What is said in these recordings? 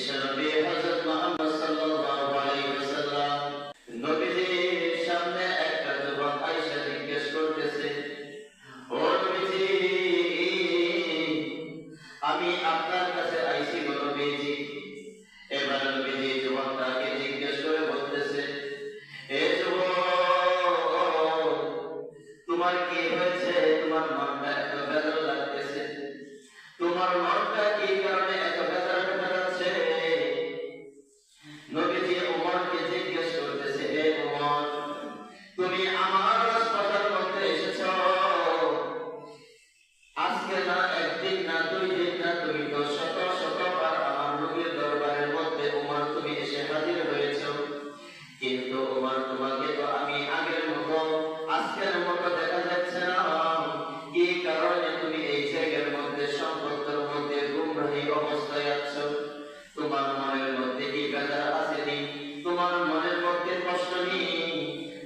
বিশ্বনবী হযরত মুহাম্মদ সাল্লাল্লাহু আলাইহি ওয়াসাল্লাম নবীজির সামনে একটা যুবক আয়েশা জিজ্ঞেস করতেছে, ও নবীজি, আমি আপনার কাছে আইছি গো নবীজি। এবার নবীজি যুবকটাকে জিজ্ঞেস করে বলতেছে, এ যুবক, তোমার কি হয়েছে? তোমার মনটা এত বেদনা লাগতেছে, তোমার মনটা কি কারণে এত বেদনা যাচ্ছে? নবীজি ওমরকে জিজ্ঞেস করতেছে, হে ওমর, তুমি আমার রাজপথের মধ্যে এসেছো, আজকে না, একদিন না, 2 দিন না, তুমি তো শত শতবার আমার নবীর দরবারের মধ্যে ওমর তুমি এসে হাজির হয়েছো, কিন্তু ওমর তোমাকে তো আমি আগের মতো, আজকের মতো দেখা যাচ্ছে না। কি কারণে তুমি এই জায়গার মধ্যে, সম্পদের মধ্যে গুমরাহী অবস্থায় আছো? তোমার মনের মধ্যে কি বেদনা আসেনি? তোমার মনের মধ্যে কষ্ট নেই?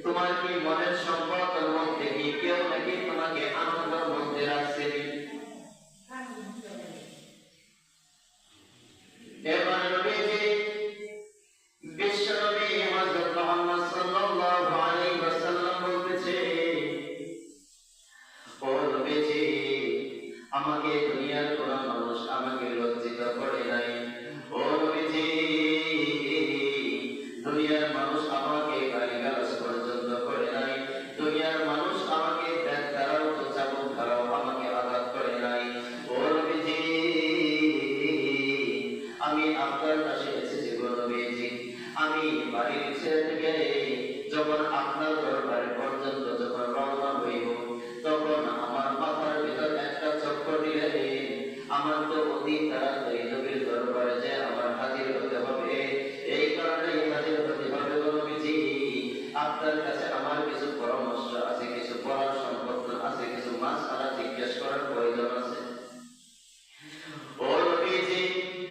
তোমার কি মনের সম্পদের মধ্যে কি কেউ নাকি তোমাকে আনন্দের মধ্যে রাখছেনি? এবার নবীজি বিশ্বনবী হযরত মুহাম্মদ সাল্লাল্লাহু আলাইহি ওয়াসাল্লাম বলতেছে, ও নবীজি, আমাকে দুনিয়ার কোন মানুষ আমাকে লজ্জিত করে নাই। ও নবীজি, দুনিয়ার মানুষ আমাকে গালিগালাজ পর্যন্ত করে নাই। দুনিয়ার মানুষ আমাকে ব্যাগ দ্বারাও তো চাবুক দ্বারাও আমাকে আঘাত করে নাই। ও নবীজি, আমি আপনার কাছে এসেছি গো নবীজি। আমি বাড়ির ছেড়ে থেকে যখন আপনার